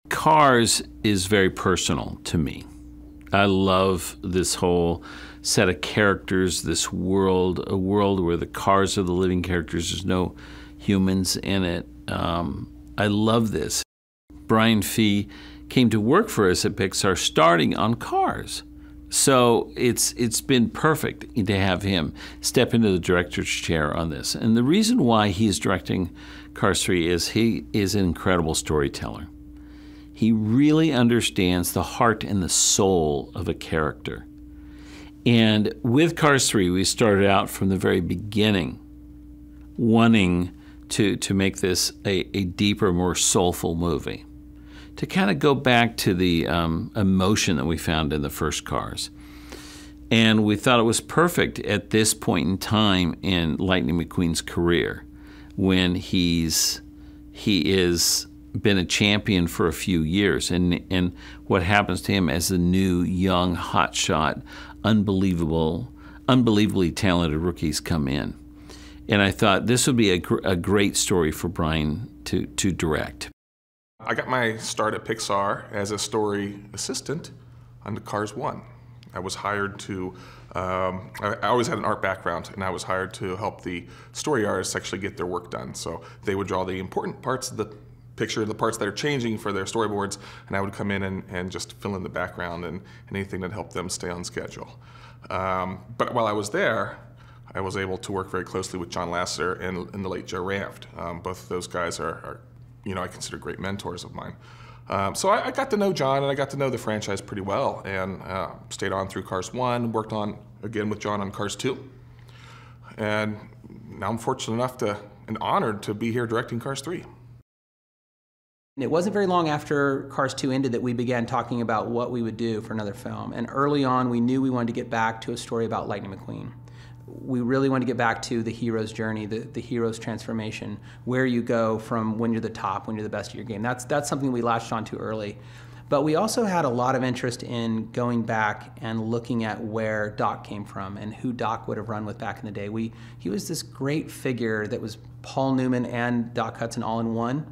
Cars is very personal to me. I love this whole set of characters, this world, a world where the cars are the living characters. There's no humans in it. I love this. Brian Fee came to work for us at Pixar starting on Cars. So it's been perfect to have him step into the director's chair on this. And the reason why he's directing Cars 3 is he is an incredible storyteller. He really understands the heart and the soul of a character. And with Cars 3, we started out from the very beginning wanting to make this a deeper, more soulful movie, to kind of go back to the emotion that we found in the first Cars. And we thought it was perfect at this point in time in Lightning McQueen's career, when he is been a champion for a few years, and what happens to him as a new, young, hotshot, unbelievably talented rookies come in. And I thought this would be a great story for Brian to direct. I got my start at Pixar as a story assistant on the Cars 1. I was hired to, I always had an art background, and I was hired to help the story artists actually get their work done. So they would draw the important parts of the picture, the parts that are changing for their storyboards, and I would come in and just fill in the background and anything that helped them stay on schedule. But while I was there, I was able to work very closely with John Lasseter and the late Joe Ranft. Both of those guys are, I consider great mentors of mine. So I got to know John, and I got to know the franchise pretty well, and stayed on through Cars 1, worked on, again with John on Cars 2. And now I'm fortunate enough and honored to be here directing Cars 3. It wasn't very long after Cars 2 ended that we began talking about what we would do for another film. And early on, we knew we wanted to get back to a story about Lightning McQueen. We really wanted to get back to the hero's journey, the hero's transformation, where you go from when you're the top, when you're the best of your game. That's something we latched onto early. But we also had a lot of interest in going back and looking at where Doc came from and who Doc would have run with back in the day. He was this great figure that was Paul Newman and Doc Hudson all in one.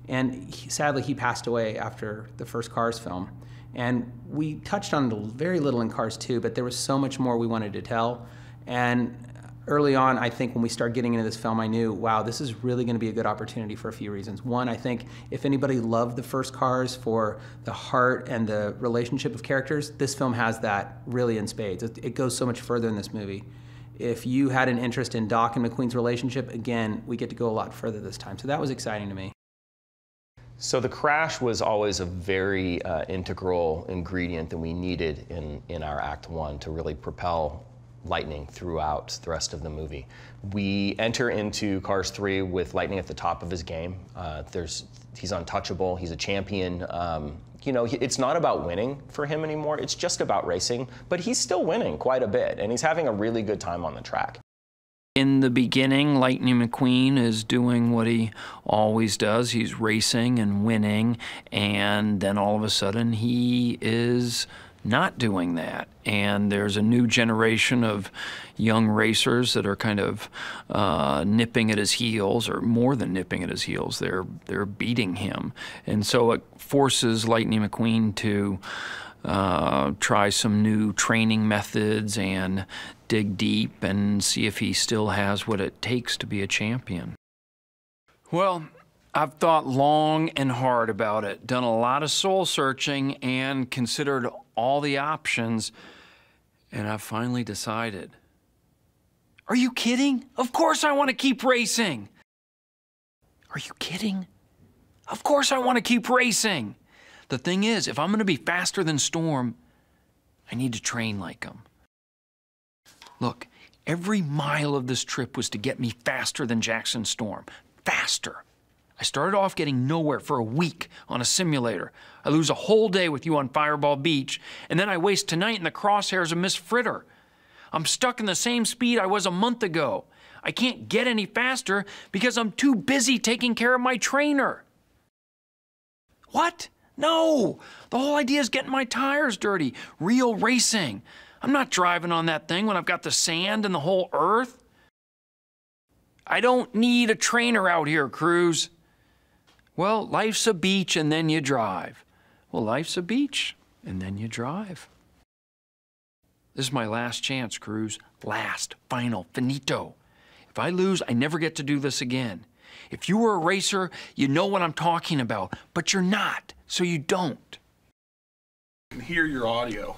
And sadly, he passed away after the first Cars film. And we touched on it very little in Cars 2, but there was so much more we wanted to tell. And early on, I think when we started getting into this film, I knew, wow, this is really going to be a good opportunity for a few reasons. One, I think if anybody loved the first Cars for the heart and the relationship of characters, this film has that really in spades. It goes so much further in this movie. If you had an interest in Doc and McQueen's relationship, again, we get to go a lot further this time. So that was exciting to me. So the crash was always a very integral ingredient that we needed in our Act 1 to really propel Lightning throughout the rest of the movie. We enter into Cars 3 with Lightning at the top of his game. He's untouchable, he's a champion. It's not about winning for him anymore, it's just about racing, but he's still winning quite a bit, and he's having a really good time on the track. In the beginning, Lightning McQueen is doing what he always does. He's racing and winning, and then all of a sudden he is not doing that. And there's a new generation of young racers that are kind of nipping at his heels, or more than nipping at his heels. They're beating him. And so it forces Lightning McQueen to try some new training methods and dig deep and see if he still has what it takes to be a champion. Well, I've thought long and hard about it, done a lot of soul searching and considered all the options, and I've finally decided. Are you kidding? Of course I want to keep racing. Are you kidding? Of course I want to keep racing. The thing is, if I'm going to be faster than Storm, I need to train like him. Look, every mile of this trip was to get me faster than Jackson Storm. Faster. I started off getting nowhere for a week on a simulator. I lose a whole day with you on Fireball Beach, and then I waste tonight in the crosshairs of Miss Fritter. I'm stuck in the same speed I was a month ago. I can't get any faster because I'm too busy taking care of my trainer. What? No! The whole idea is getting my tires dirty. Real racing. I'm not driving on that thing when I've got the sand and the whole earth. I don't need a trainer out here, Cruz. Well, life's a beach and then you drive. Well, life's a beach and then you drive. This is my last chance, Cruz. Last, final, finito. If I lose, I never get to do this again. If you were a racer, you know what I'm talking about, but you're not, so you don't. You can hear your audio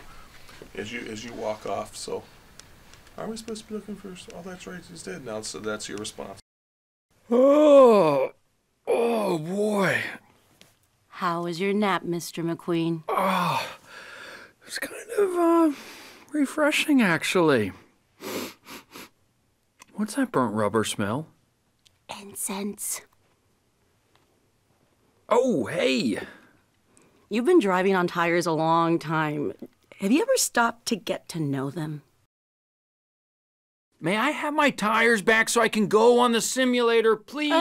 as you walk off, so are we supposed to be looking for, oh, that's right, he's dead now, so that's your response. Oh boy. How was your nap, Mr. McQueen? Oh, it's kind of, refreshing, actually. What's that burnt rubber smell? Incense. Oh, hey. You've been driving on tires a long time. Have you ever stopped to get to know them? May I have my tires back so I can go on the simulator, please?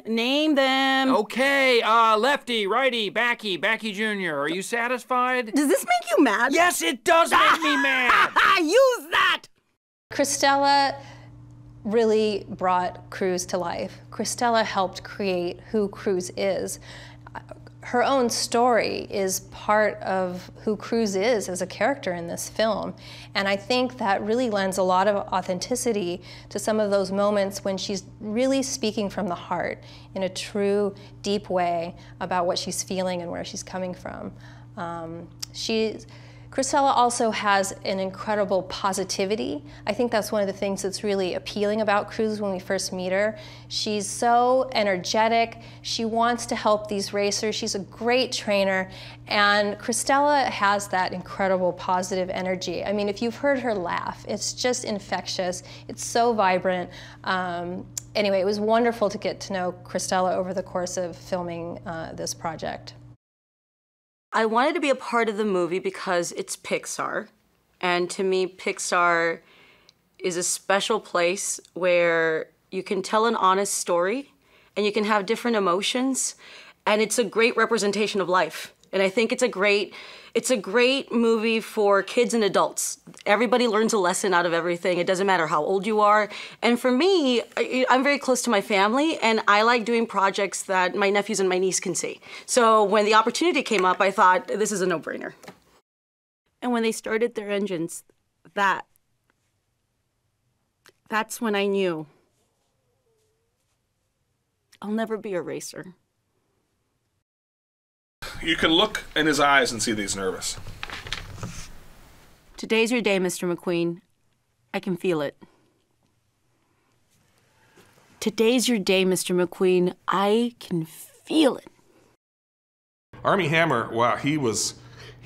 Name them. Okay, lefty, righty, backy Jr. Are you satisfied? Does this make you mad? Yes, it does make me mad. Use that! Cristela really brought Cruz to life. Cristela helped create who Cruz is. Her own story is part of who Cruz is as a character in this film. And I think that really lends a lot of authenticity to some of those moments when she's really speaking from the heart in a true, deep way about what she's feeling and where she's coming from. Cristela also has an incredible positivity. I think that's one of the things that's really appealing about Cruz when we first meet her. She's so energetic. She wants to help these racers. She's a great trainer. And Cristela has that incredible positive energy. I mean, if you've heard her laugh, it's just infectious. It's so vibrant. Anyway, it was wonderful to get to know Cristela over the course of filming this project. I wanted to be a part of the movie because it's Pixar. And to me, Pixar is a special place where you can tell an honest story and you can have different emotions. And it's a great representation of life. And I think it's a great movie for kids and adults. Everybody learns a lesson out of everything. It doesn't matter how old you are. And for me, I'm very close to my family, and I like doing projects that my nephews and my niece can see. So when the opportunity came up, I thought, this is a no-brainer. And when they started their engines, that's when I knew I'll never be a racer. You can look in his eyes and see that he's nervous. Today's your day, Mr. McQueen. I can feel it. Today's your day, Mr. McQueen. I can feel it. Armie Hammer, wow, he was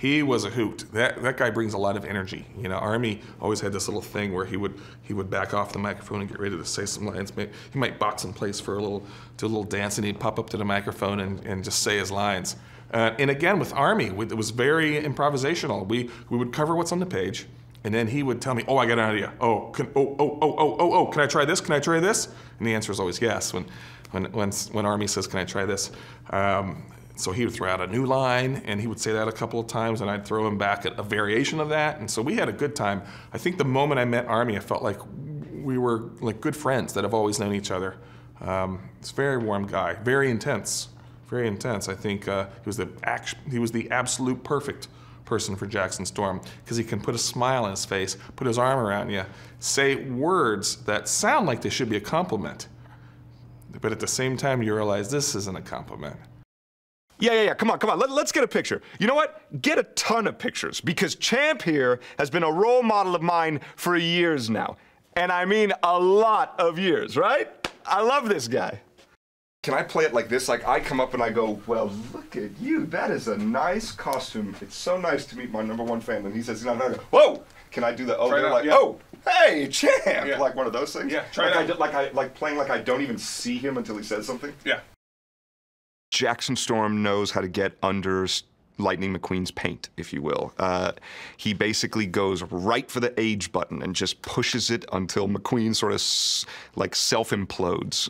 a hoot. That guy brings a lot of energy. You know, Armie always had this little thing where he would back off the microphone and get ready to say some lines. He might box in place for do a little dance, and he'd pop up to the microphone and just say his lines. And again, with Armie, it was very improvisational. We would cover what's on the page, and then he would tell me, "Oh, I got an idea. Can I try this? Can I try this?" And the answer is always yes. When Armie says, "Can I try this?" So he would throw out a new line, and he would say that a couple of times, and I'd throw him back a variation of that. And so we had a good time. I think the moment I met Armie, I felt like we were like good friends that have always known each other. He's a very warm guy, very intense. Very intense. I think he was the absolute perfect person for Jackson Storm, because he can put a smile on his face, put his arm around you, say words that sound like they should be a compliment, but at the same time you realize this isn't a compliment. Yeah. Come on. Let's get a picture. You know what? Get a ton of pictures, because Champ here has been a role model of mine for years now. And I mean a lot of years, right? I love this guy. Can I play it like this? Like I come up and I go, well, look at you. That is a nice costume. It's so nice to meet my #1 fan. And he says, no. Whoa! Can I do that? Oh, they're like, yeah. Oh, hey, Champ! Yeah. Like one of those things? Yeah, try it out. Like playing like I don't even see him until he says something? Yeah. Jackson Storm knows how to get under Lightning McQueen's paint, if you will. He basically goes right for the age button and just pushes it until McQueen sort of like self-implodes.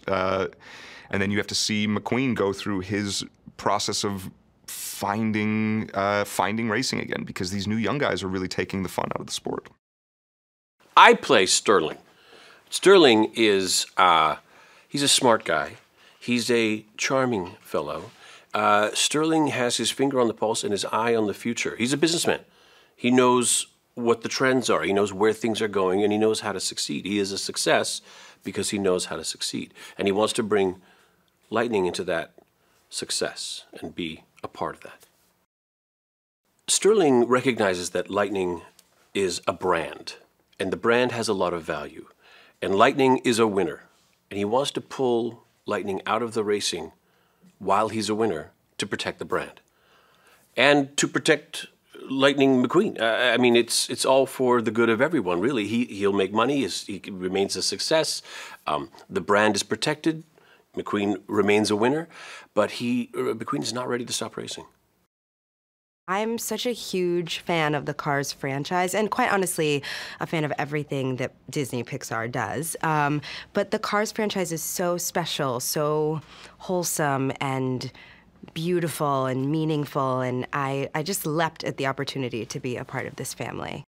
And then you have to see McQueen go through his process of finding racing again, because these new young guys are really taking the fun out of the sport. I play Sterling. Sterling is, he's a smart guy. He's a charming fellow. Sterling has his finger on the pulse and his eye on the future. He's a businessman. He knows what the trends are. He knows where things are going, and he knows how to succeed. He is a success because he knows how to succeed. And he wants to bring Lightning into that success and be a part of that. Sterling recognizes that Lightning is a brand, and the brand has a lot of value. And Lightning is a winner, and he wants to pull Lightning out of the racing while he's a winner to protect the brand and to protect Lightning McQueen. I mean, it's all for the good of everyone, really. He'll make money. He remains a success. The brand is protected. McQueen remains a winner, but McQueen is not ready to stop racing. I'm such a huge fan of the Cars franchise, and quite honestly, a fan of everything that Disney Pixar does. But the Cars franchise is so special, so wholesome and beautiful and meaningful, and I just leapt at the opportunity to be a part of this family.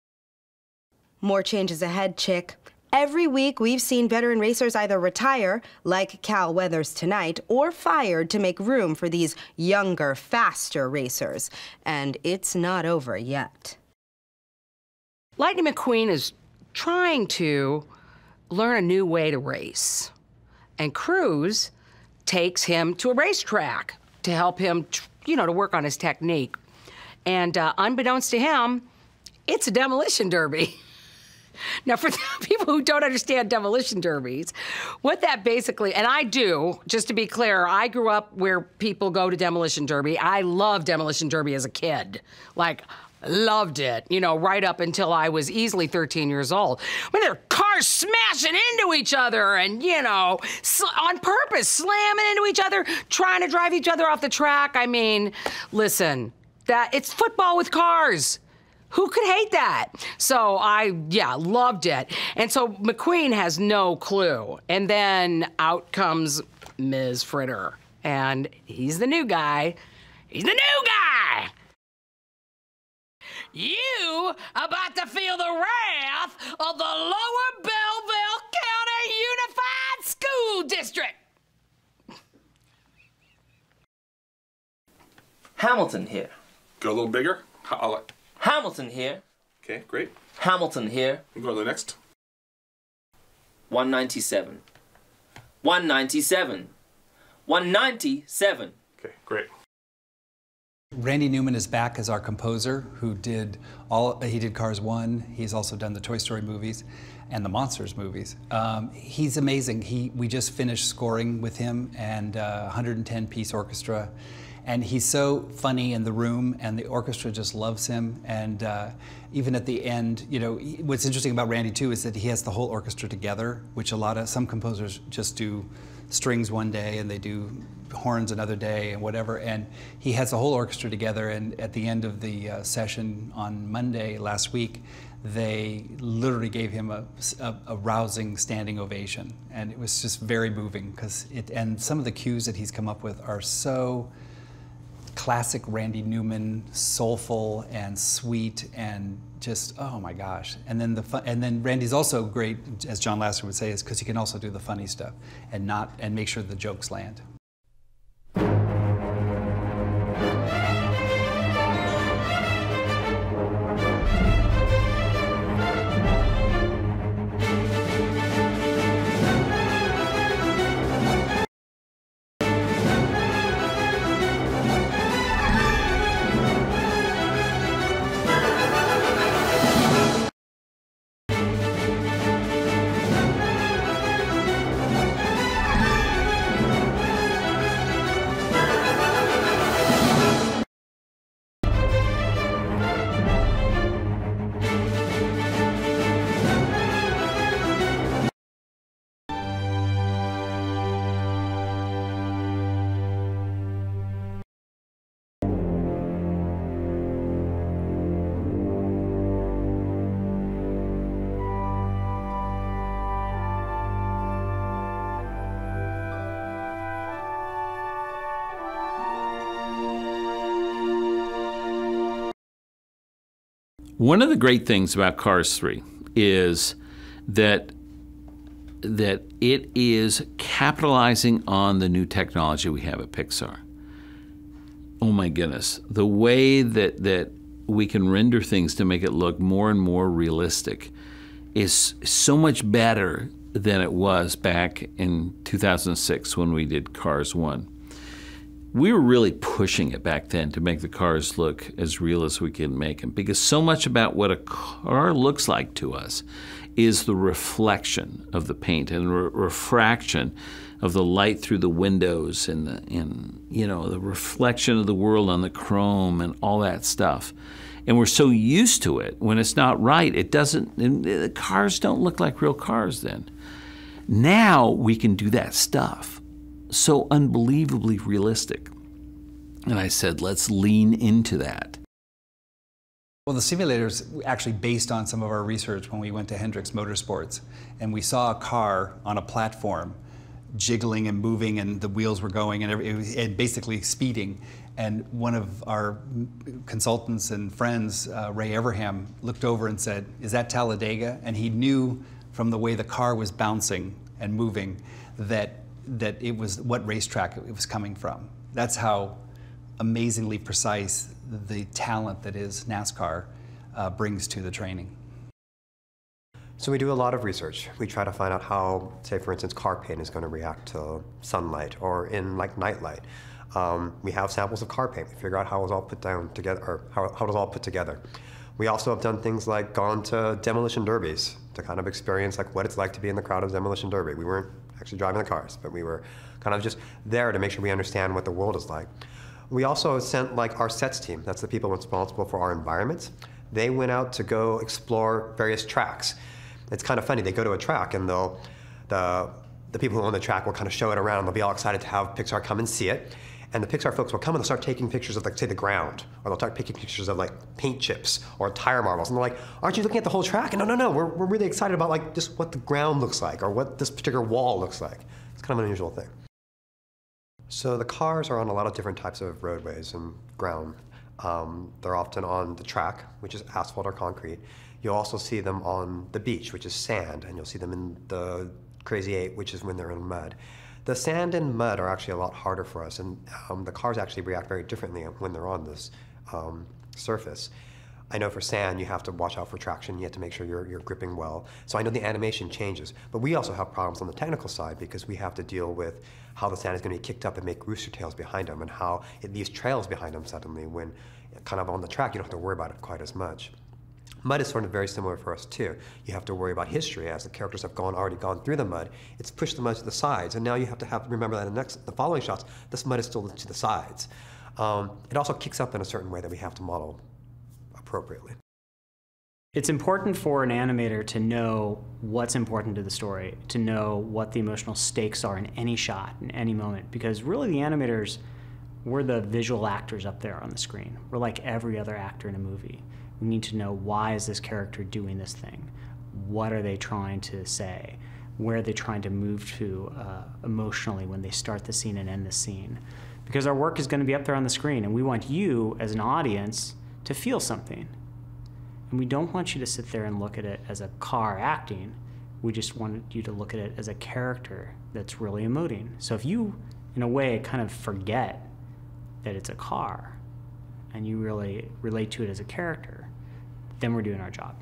More changes ahead, chick. Every week, we've seen veteran racers either retire, like Cal Weathers tonight, or fired to make room for these younger, faster racers. And it's not over yet. Lightning McQueen is trying to learn a new way to race. And Cruz takes him to a racetrack to help him, to work on his technique. And unbeknownst to him, it's a demolition derby. Now, for people who don't understand demolition derbies, what that basically, and I do, just to be clear, I grew up where people go to demolition derby. I loved demolition derby as a kid. Loved it, right up until I was easily 13 years old. When there are cars smashing into each other and, on purpose, slamming into each other, trying to drive each other off the track. I mean, listen, it's football with cars. Who could hate that? So loved it. And so McQueen has no clue. And then out comes Ms. Fritter. And he's the new guy. He's the new guy! You about to feel the wrath of the Lower Belleville County Unified School District! Hamilton here. Go a little bigger. Hamilton here. Okay, great. Hamilton here. We'll go to the next. 197. 197. 197. Okay, great. Randy Newman is back as our composer, who did Cars 1. He's also done the Toy Story movies and the Monsters movies. He's amazing. We just finished scoring with him, and 110-piece orchestra. And he's so funny in the room, and the orchestra just loves him. And even at the end, what's interesting about Randy too is that he has the whole orchestra together, which some composers just do strings one day and they do horns another day and whatever. And he has the whole orchestra together. And at the end of the session on Monday last week, they literally gave him a rousing standing ovation, and it was just very moving and some of the cues that he's come up with are so classic Randy Newman, soulful and sweet, and just, oh my gosh. And then Randy's also great, as John Lasseter would say, is because he can also do the funny stuff and make sure the jokes land. One of the great things about Cars 3 is that that it is capitalizing on the new technology we have at Pixar. Oh my goodness, the way that we can render things to make it look more and more realistic is so much better than it was back in 2006 when we did Cars 1. We were really pushing it back then to make the cars look as real as we can make them, because so much about what a car looks like to us is the reflection of the paint and refraction of the light through the windows and the reflection of the world on the chrome and all that stuff. And we're so used to it, when it's not right, it doesn't, the cars don't look like real cars then. Now we can do that stuff so unbelievably realistic. And I said, let's lean into that. Well, the simulators actually based on some of our research when we went to Hendrix Motorsports, and we saw a car on a platform jiggling and moving, and the wheels were going, and basically speeding. And one of our consultants and friends, Reher, looked over and said, "Is that Talladega?" And he knew from the way the car was bouncing and moving that it was what racetrack it was coming from. That's how amazingly precise the talent that is NASCAR brings to the training. So we do a lot of research. We try to find out how, say for instance, car paint is going to react to sunlight or in like nightlight. We have samples of car paint. We figure out how it was all put down together, or how it was all put together. We also have done things like gone to demolition derbies to kind of experience like what it's like to be in the crowd of demolition derby. We weren't actually driving the cars, but we were kind of just there to make sure we understand what the world is like. We also sent like our sets team, that's the people responsible for our environments. They went out to go explore various tracks. It's kind of funny, they go to a track and the people who own the track will kind of show it around. They'll be all excited to have Pixar come and see it. And the Pixar folks will come and they'll start taking pictures of, like, say, the ground, or they'll start taking pictures of, like, paint chips or tire marbles. And they're like, aren't you looking at the whole track? And no, we're really excited about, like, just what the ground looks like or what this particular wall looks like. It's kind of an unusual thing. So the cars are on a lot of different types of roadways and ground. They're often on the track, which is asphalt or concrete. You'll also see them on the beach, which is sand, and you'll see them in the Crazy 8, which is when they're in mud. The sand and mud are actually a lot harder for us, and the cars actually react very differently when they're on this surface. I know for sand, you have to watch out for traction. You have to make sure you're gripping well. So I know the animation changes, but we also have problems on the technical side because we have to deal with how the sand is going to be kicked up and make rooster tails behind them, and how it leaves trails behind them suddenly when kind of on the track, you don't have to worry about it quite as much. Mud is sort of very similar for us too. You have to worry about history as the characters have already gone through the mud. It's pushed the mud to the sides, and now you have to remember that in the following shots, this mud is still to the sides. It also kicks up in a certain way that we have to model appropriately. It's important for an animator to know what's important to the story, to know what the emotional stakes are in any shot, in any moment, because really the animators, we're the visual actors up there on the screen. We're like every other actor in a movie. We need to know, why is this character doing this thing? What are they trying to say? Where are they trying to move to emotionally when they start the scene and end the scene? Because our work is going to be up there on the screen, and we want you as an audience to feel something. And we don't want you to sit there and look at it as a car acting. We just want you to look at it as a character that's really emoting. So if you, in a way, kind of forget that it's a car, and you really relate to it as a character, then we're doing our job.